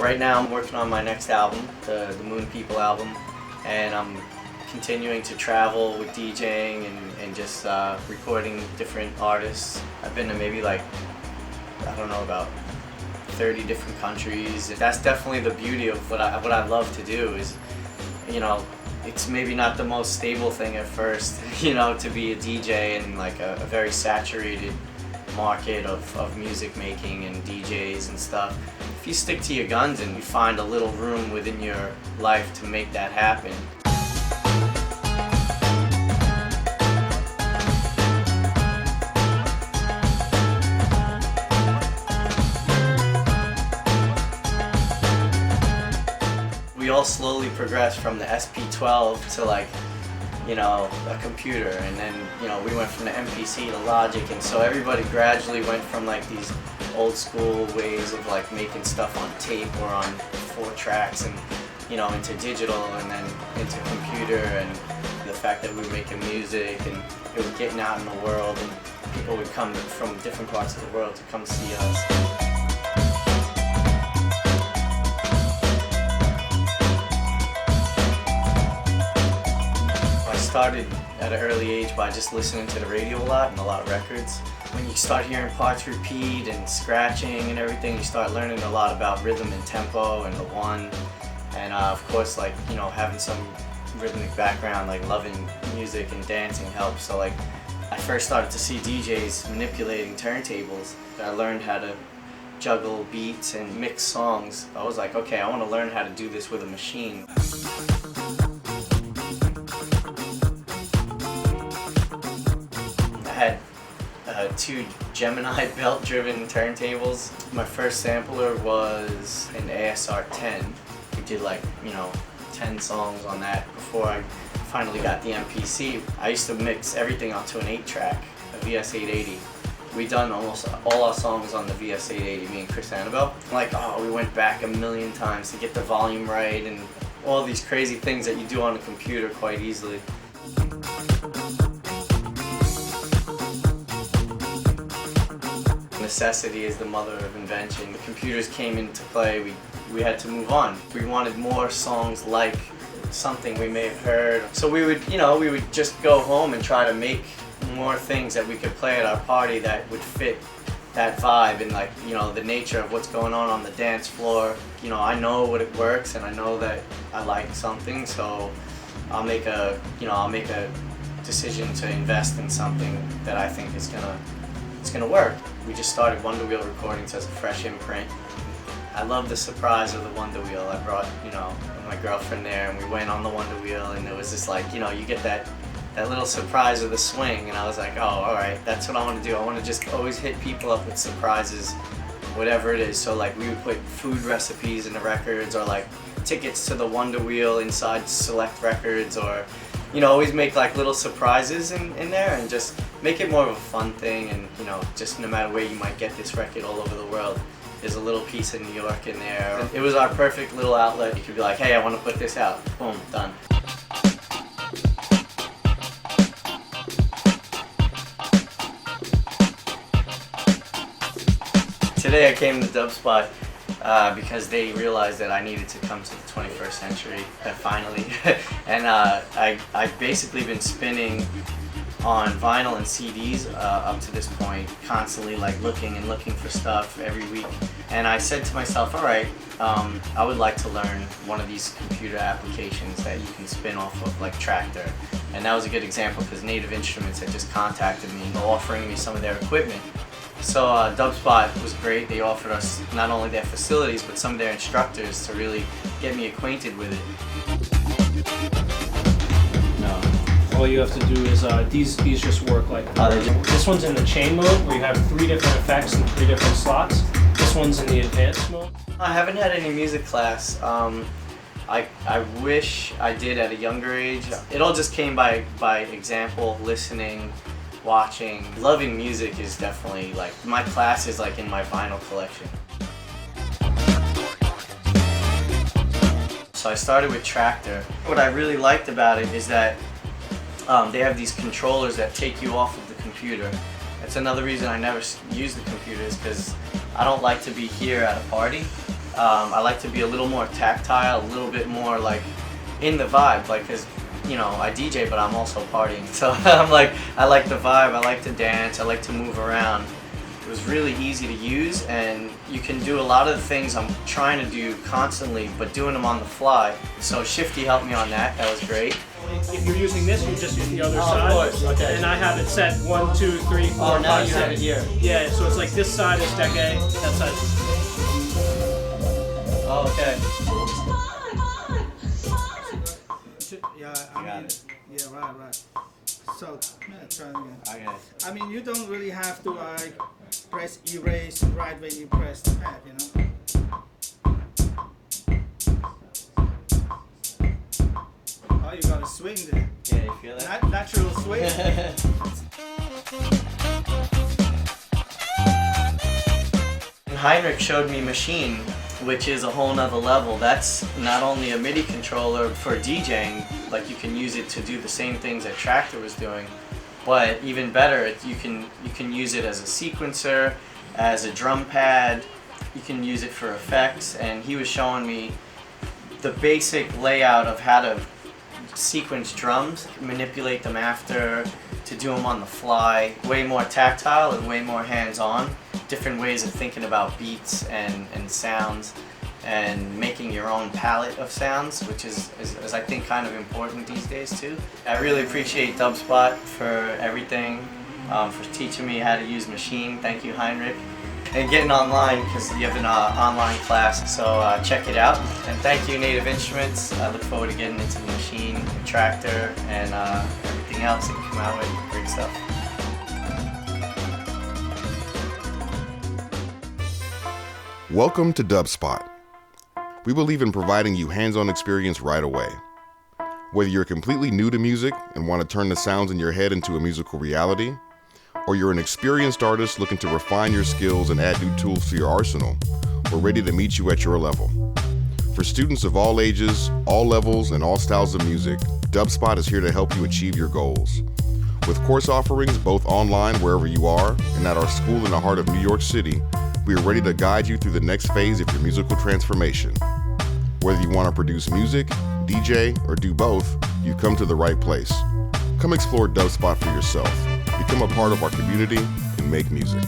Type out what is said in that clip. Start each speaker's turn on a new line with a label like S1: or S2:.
S1: right now I'm working on my next album, the Moon People album, and I'm continuing to travel with DJing and just recording different artists. I've been to maybe like, I don't know, about 30 different countries. That's definitely the beauty of what I love to do is, you know, it's maybe not the most stable thing at first, you know, to be a DJ in like a very saturated market of music making and DJs and stuff. If you stick to your guns and you find a little room within your life to make that happen. We all slowly progressed from the SP12 to like, you know, a computer, and then, you know, we went from the MPC to Logic, and so everybody gradually went from like these old school ways of like making stuff on tape or on 4 tracks and, you know, into digital and then into computer, and the fact that we were making music and it was getting out in the world and people would come from different parts of the world to come see us. I started at an early age by just listening to the radio a lot and a lot of records. When you start hearing parts repeat and scratching and everything, you start learning a lot about rhythm and tempo and the one. And of course, like, you know, having some rhythmic background, like loving music and dancing helps. So like, I first started to see DJs manipulating turntables. I learned how to juggle beats and mix songs. I was like, okay, I want to learn how to do this with a machine. I had 2 Gemini belt-driven turntables. My first sampler was an ASR-10. We did like, you know, 10 songs on that before I finally got the MPC. I used to mix everything onto an 8-track, a VS-880. We done almost all our songs on the VS-880, me and Chris Annabelle. Like, oh, we went back a million times to get the volume right and all these crazy things that you do on a computer quite easily. Necessity is the mother of invention. The computers came into play, we had to move on. We wanted more songs like something we may have heard. So we would, you know, we would just go home and try to make more things that we could play at our party that would fit that vibe and, like, you know, the nature of what's going on the dance floor. You know, I know what it works and I know that I like something, so I'll make a decision to invest in something that I think is gonna work. We just started Wonderwheel recordings as a fresh imprint. I love the surprise of the Wonderwheel. I brought, you know, my girlfriend there and we went on the Wonderwheel, and it was just like, you know, you get that little surprise of the swing, and I was like, oh, alright, that's what I want to do. I want to just always hit people up with surprises, whatever it is. So like we would put food recipes in the records, or like tickets to the Wonderwheel inside select records, or, you know, always make like little surprises in there and just make it more of a fun thing. And, you know, just no matter where you might get this record all over the world, there's a little piece of New York in there. It was our perfect little outlet. You could be like, hey, I want to put this out. Boom, done. Today I came to Dubspot because they realized that I needed to come to the 21st century, finally. And I've basically been spinning on vinyl and CDs up to this point, constantly like looking for stuff every week. And I said to myself, alright, I would like to learn one of these computer applications that you can spin off of, like Traktor. And that was a good example because Native Instruments had just contacted me, offering me some of their equipment. So Dubspot was great. They offered us not only their facilities, but some of their instructors to really get me acquainted with it.
S2: No. All you have to do is, these just work like this one's in the chain mode, where you have 3 different effects and 3 different slots. This one's in the advanced mode.
S1: I haven't had any music class. I wish I did at a younger age. It all just came by example, listening, watching. Loving music is definitely, like, my class is like in my vinyl collection. So I started with Traktor. What I really liked about it is that they have these controllers that take you off of the computer. That's another reason I never use the computers, because I don't like to be here at a party. I like to be a little more tactile, a little bit more like in the vibe, like, cause you know, I DJ, but I'm also partying. So I'm like, I like the vibe, I like to dance, I like to move around. It was really easy to use, and you can do a lot of the things I'm trying to do constantly, but doing them on the fly. So Shifty helped me on that, that was great.
S2: If you're using this, you just use the other
S1: Oh,
S2: side.
S1: of course, okay.
S2: And I have it set 1, 2, 3, 4,
S1: Oh, now
S2: 5,
S1: you have it
S2: 6.
S1: here.
S2: Yeah, so it's like this side is deck A, that side.
S1: Oh, okay.
S3: Yeah, I mean, yeah, right. So, try again.
S1: Okay.
S3: I mean, you don't really have to press erase right when you press the pad, you know? Oh, you gotta swing there.
S1: Yeah, you feel that?
S3: Natural swing.
S1: Heinrich showed me Maschine, which is a whole nother level. That's not only a MIDI controller for DJing, like you can use it to do the same things that Traktor was doing, but even better, you can use it as a sequencer, as a drum pad. You can use it for effects, and he was showing me the basic layout of how to sequence drums, manipulate them after, to do them on the fly, way more tactile and way more hands-on, different ways of thinking about beats and sounds, and making your own palette of sounds, which is I think kind of important these days too. I really appreciate Dubspot for everything, for teaching me how to use Maschine. Thank you, Heinrich. And getting online, because you have an online class, so check it out. And thank you, Native Instruments. I look forward to getting into the Maschine, Traktor, and everything else that can come out with. Great stuff.
S4: Welcome to Dubspot. We believe in providing you hands-on experience right away. Whether you're completely new to music and want to turn the sounds in your head into a musical reality, or you're an experienced artist looking to refine your skills and add new tools to your arsenal, we're ready to meet you at your level. For students of all ages, all levels, and all styles of music, Dubspot is here to help you achieve your goals. With course offerings both online wherever you are and at our school in the heart of New York City, we are ready to guide you through the next phase of your musical transformation. Whether you want to produce music, DJ, or do both, you've come to the right place. Come explore Dubspot for yourself. Become a part of our community and make music.